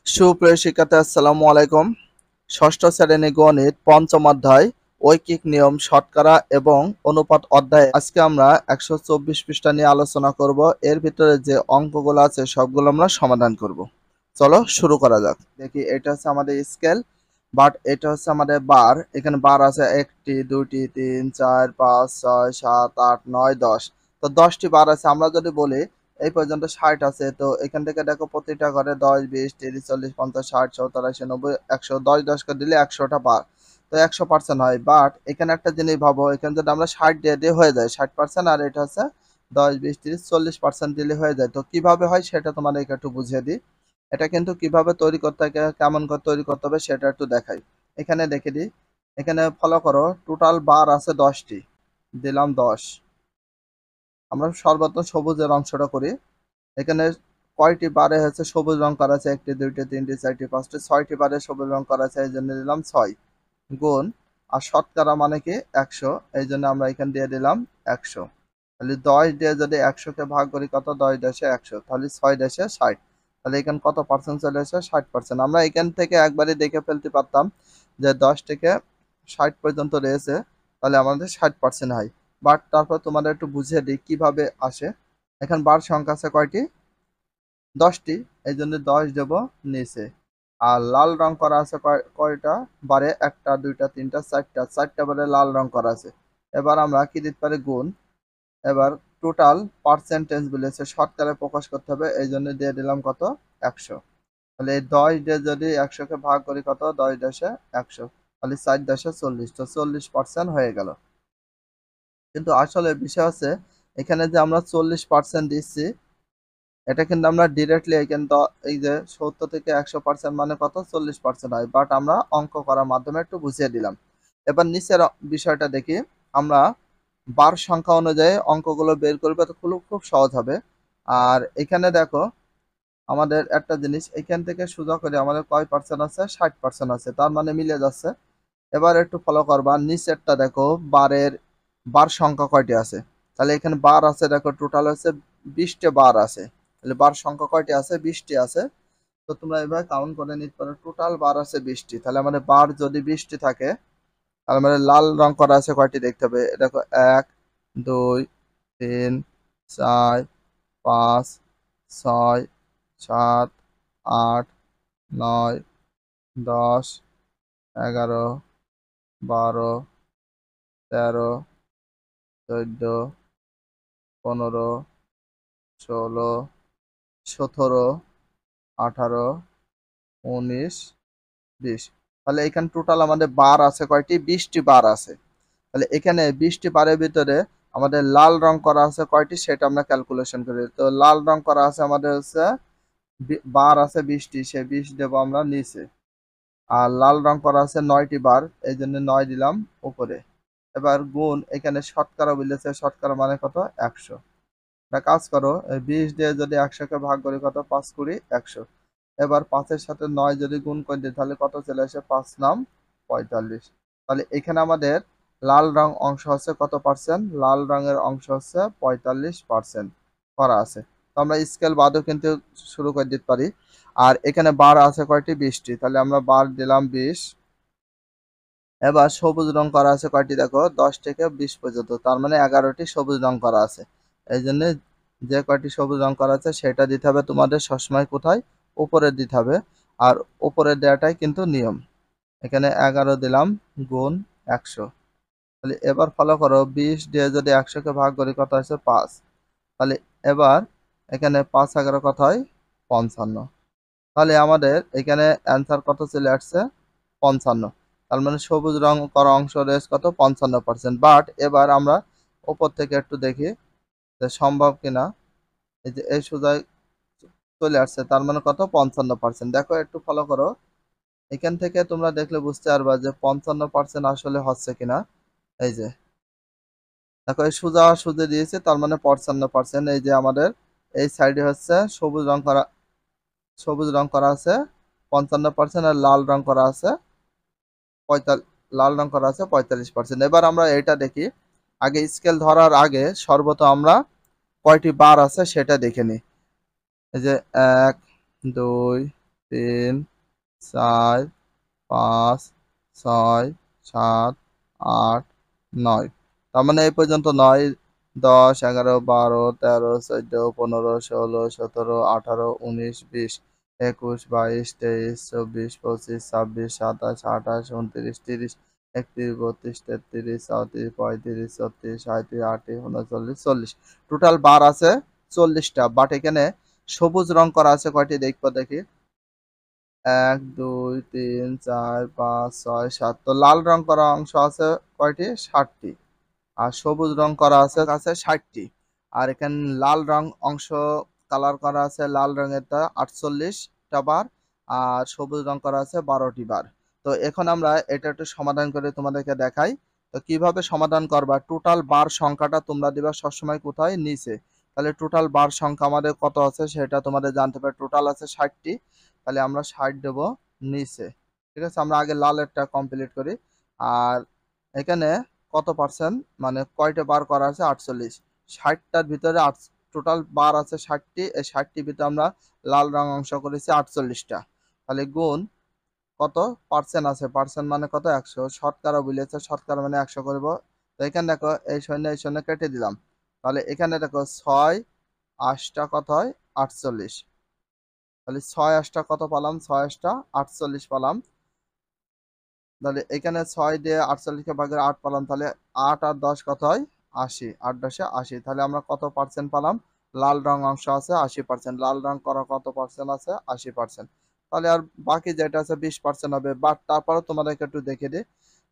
সুপ্রিয় শিক্ষার্থী আসসালামু আলাইকুম। ষষ্ঠ শ্রেণী গণিত পঞ্চম অধ্যায় ঐকিক নিয়ম শতকরা এবং অনুপাত অধ্যায়ে আজকে আমরা 124 পৃষ্ঠা নিয়ে আলোচনা করব। এর ভিতরে যে অঙ্কগুলো আছে সবগুলো আমরা সমাধান করব। চলো শুরু করা যাক। দেখি এটা হচ্ছে আমাদের স্কেল, বাট এটা হচ্ছে আমাদের বার। এখানে বার আছে 1টি 2টি 3 4 5 6 7 8 9 10। তো 10টি বার আছে। আমরা যদি বলি এই পর্যন্ত 60 আছে, তো এখান থেকে দেখো প্রতিটা ঘরে 10 20 30 40 50 60 70 80 90 100, 10 10 করে দিলে 100টা বার, তো 100% হয়। বাট এখানে একটা জিনিস ভাবো, এখানে যদি আমরা 60 দিয়ে দিয়ে হয়ে যায় 60%, আর এটা হচ্ছে 10 20 30 40% দিলে হয়ে যায়। তো কিভাবে হয় সেটা তোমাদেরকে একটু বুঝিয়ে দিই। এটা কিন্তু কিভাবে তৈরি করতে হয়, কেমন করে তৈরি করতে হবে সেটা একটু দেখাই। এখানে দেখে দিই, এখানে ফলো করো, টোটাল বার আছে 10টি, দিলাম 10। আমরা সর্বত্র সবুজের অংশটা করি। এখানে কয়টি বারে হচ্ছে সবুজ রং করা আছে, 1টি 2টি 3টি 4টি 5টি 6টি বারে সবুজ রং করা আছে, এই জন্য দিলাম 6 গুণ। আর শতকরা মানে কি 100, এই জন্য আমরা এখানে দিয়ে দিলাম 100। তাহলে 10 দিয়ে যদি 100-কে ভাগ করি কত, 10 দেশে 100, তাহলে 6 দেশে 60। তাহলে এখানে কত পার্সেন্ট চলে এসেছে, 60%। আমরা এখান থেকে একবারই দেখে ফেলতে পারতাম যে 10 থেকে 60 পর্যন্ত রয়েছে, তাহলে আমাদের 60% হয়। বাট তারপর তোমাদের একটু বুঝিয়ে দিই কিভাবে আসে। এখানে বার সংখ্যা আছে কয়টি, 10টি, এই জন্য 10 দেব নিচে। আর লাল রং করা আছে কয়টা বারে, 1টা 2টা 3টা 4টা বারে লাল রং করা আছে। এবার আমরা কি দিতে পারি, গুণ। এবার টোটাল পার্সেন্টেজ বলেছে, শতকরা প্রকাশ করতে হবে, এই জন্য দিয়ে দিলাম কত, 100। তাহলে এই 10 দিয়ে যদি 100-কে ভাগ করি কত, 10 দেশে 100, তাহলে 4 দেশে 40, তো 40% হয়ে গেল। কিন্তু আসলে বিষয় আছে, এখানে যে আমরা 40% দিচ্ছি, এটা কিন্তু আমরা ডিরেক্টলি এখানে এই যে 70 থেকে 100% মানে কত, 40% হয়। বাট আমরা অঙ্ক করার মাধ্যমে একটু বুঝিয়ে দিলাম। এবার নিচের বিষয়টা দেখি। আমরা বার সংখ্যা অনুযায়ী অঙ্কগুলো বের করবে, তো খুব খুব সহজ হবে। আর এখানে দেখো আমাদের একটা জিনিস, এখান থেকে সোজা করে আমাদের কয় পার্সেন্ট আছে, 60% আছে, তার মানে মিলে যাচ্ছে। এবার একটু ফলো করবা, নিচেরটা দেখো, বার সংখ্যা কয়টি আছে। তাহলে এখানে বার আছে দেখো, টোটাল হচ্ছে 20টি বার আছে। তাহলে বার সংখ্যা কয়টি আছে, 20টি আছে। তো তোমরা এভাবে কাউন্ট করে নিতে পারো, টোটাল বার আছে 20টি। তাহলে আমাদের বার যদি 20টি থাকে, তাহলে আমাদের লাল রং করা আছে কয়টি দেখতে হবে, দেখো 1 2 3 4 5 6 7 8 9 10 11 12 13 14 15 16 17 18 19 20। তাহলে এখানে টোটাল আমাদের বার আছে কয়টি, 20টি বার আছে। তাহলে এখানে 20টি বারের ভিতরে আমাদের লাল রং করা আছে কয়টি সেটা আমরা ক্যালকুলেশন করি। তো লাল রং করা আছে আমাদের হচ্ছে বার আছে 20টি, সে 20 দেবো আমরা নিচে। আর লাল রং করা আছে 9টি বার, এই জন্য 9 দিলাম উপরে। এবার গুণ, এখানে শতকরা বলেছে, শতকরা মানে কত, 100। একটা কাজ করো, 20 দিয়ে যদি 100-কে ভাগ করি কত, 5 কুড়ি 100। এবার 5-এর সাথে 9 যদি গুণ করে দিই তাহলে কত চলে আসে, 5 নাম 45। তাহলে এখানে আমাদের লাল রং অংশ হচ্ছে কত পার্সেন্ট, লাল রঙের অংশ হচ্ছে 45% করা আছে। তো আমরা স্কেল বাদও কিন্তু শুরু করে দিতে পারি। আর এখানে বার আছে কয়টি, 20টি, তাহলে আমরা বার দিলাম 20। এবার সবুজ রং করা আছে কয়টি দেখো, 10 থেকে 20 পর্যন্ত, তার মানে 11টি সবুজ রং করা আছে। এই জন্য যে কয়টি সবুজ রং করা আছে সেটা দিতে হবে তোমাদের সবসময় কোথায়, উপরে দিতে হবে। আর উপরে দেওয়াটাই কিন্তু নিয়ম। এখানে 11 দিলাম গুণ 100। তাহলে এবার ফলো করো, 20 দিয়ে যদি 100-কে ভাগ করি কত আছে, 5। তাহলে এবার এখানে 5 11 কত হয়, 55। তাহলে আমাদের এখানে অ্যান্সার কত চলে আসছে, 55। তার মানে সবুজ রং করা অংশ রয়েছে কত, 55%। বাট এবার আমরা উপর থেকে একটু দেখি যে সম্ভব কিনা। এই যে এই সোজায় চলে আসছে, তার মানে কত, 55%। দেখো একটু ফলো করো, এখান থেকে তোমরা দেখলে বুঝতে পারবা যে 55% আসলে হচ্ছে কিনা। এই যে দেখো, এই সোজা সুজে দিয়েছে, তার মানে 55%। এই যে আমাদের এই সাইডে হচ্ছে সবুজ রং করা আছে 55%, আর লাল রং করা আছে 45%। এবার আমরা এটা দেখি, আগে স্কেল ধরার আগে সর্বত আমরা কয়টি বার আছে সেটা দেখে নিই। এই যে 1 2 3 4 5 6 7 8 9। তার মানে এই পর্যন্ত 9 10 11 12 13 14 15 16 17 18 19 20 21 22 23 24 25 26 27 28 29 30 31 32 33 34 35 36 37 38 39 40। টোটাল বার আছে 40টা, বাট এখানে সবুজ রং করা আছে কয়টি দেখবো দেখি। 1 2 3 4 5 6 7। তো লাল রং করা অংশ আছে কয়টি? 60টি। আর সবুজ রং করা আছে 60টি। আর এখানে লাল রং অংশ কালার করা আছে লাল রঙেরটা 48টা বার, আর সবুজ রং করা আছে 12টি বার। তো এখন আমরা এটা একটু সমাধান করে তোমাদেরকে দেখাই। তো কিভাবে সমাধান করবা, টোটাল বার সংখ্যাটা তোমরা দিবা সবসময় কোথায়? নিচে। তাহলে টোটাল বার সংখ্যা আমাদের কত আছে সেটা তোমাদের জানতে হবে। টোটাল আছে 60টি, তাহলে আমরা 60 দেব নিচে। ঠিক আছে, আমরা আগে লালেরটা কমপ্লিট করি। আর এখানে কত পার্সেন্ট মানে কয়টা বার করা আছে? 48। 60টার ভিতরে টোটাল বার আছে 60টি, এই 60টির ভিতরে আমরা লাল রং অংশ করেছি 48টা। তাহলে গুণ কত পার্সেন্ট আছে? পার্সেন্ট মানে কত? 100। শতকরা বলেছে, শতকরা মানে 100 করব। তো এখানে দেখো এই শূন্য কেটে দিলাম। তাহলে এখানে দেখো 6 8টা কত হয়? 48। তাহলে 6 8টা কত পালাম? 6 8টা 48 পালাম। তাহলে এখানে 6 দিয়ে 48কে ভাগের 8 পালাম, তাহলে 8 আর 10 কত হয়? 80। 8 10 80। তাহলে আমরা কত পার্সেন্ট পালাম? লাল রং অংশ আছে 80%। লাল রং করা কত পার্সেন্ট আছে? 80%। তাহলে আর বাকি যেটা আছে 20% হবে। বাট তারপরে তোমাদেরকে একটু দেখে দিই।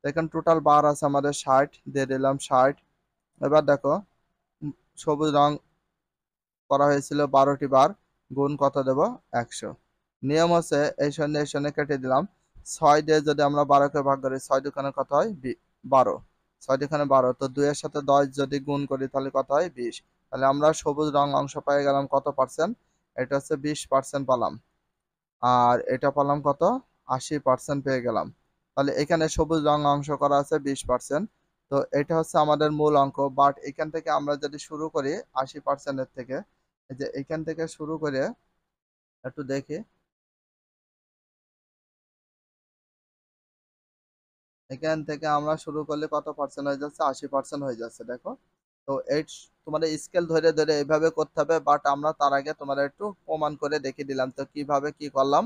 দেখেন টোটাল বার আছে আমাদের 60, দিয়ে দিলাম 60। এবার দেখো সবুজ রং করা হয়েছিল 12টি বার, গুণ কত দেব? 100। নিয়ম হচ্ছে এই শূন্য কেটে দিলাম। 6 দিয়ে যদি আমরা 12কে ভাগ করি, 6 দুখানে কত হয়? 12। 6 দুখানে 12। তো 2 এর সাথে 10 যদি গুণ করি তাহলে কত হয়? 20। তাহলে আমরা সবুজ রং অংশ পেয়ে গেলাম কত পার্সেন্ট? এটা হচ্ছে 20% পালাম। আর এটা পালাম কত? 80% পেয়ে গেলাম। তাহলে এখানে সবুজ রং অংশ করা আছে 20%। তো এটা হচ্ছে আমাদের মূল অঙ্ক। বাট এখান থেকে আমরা যদি শুরু করি 80% এর থেকে, এই যে এখান থেকে শুরু করে একটু দেখি, এখান থেকে আমরা শুরু করলে কত পার্সেন্ট হয়ে যাচ্ছে? 80% হয়ে যাচ্ছে, দেখো। তো এই তোমাদের স্কেল ধরে ধরে এইভাবে করতে হবে। বাট আমরা তার আগে তোমাদের একটু প্রমাণ করে দেখিয়ে দিলাম তো কিভাবে কি করলাম।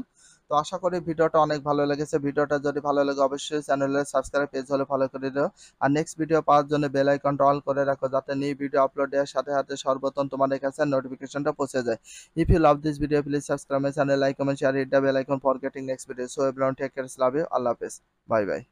তো আশা করি ভিডিওটা অনেক ভালো লেগেছে। ভিডিওটা যদি ভালো লাগে অবশ্যই চ্যানেলে সাবস্ক্রাইব, পেজ হলে ফলো করে দিও। আর নেক্সট ভিডিও পাওয়ার জন্য বেল আইকনটা অল করে রাখো, যাতে নিউ ভিডিও আপলোড দেওয়ার সাথে সাথে সর্বপ্রথম তোমাদের কাছে নোটিফিকেশনটা পৌঁছে যায়। If you love this video please subscribe my channel, like comment share, hit the bell icon for getting next video. So everyone take care, love you, আল্লাহ হাফেজ, বাই বাই।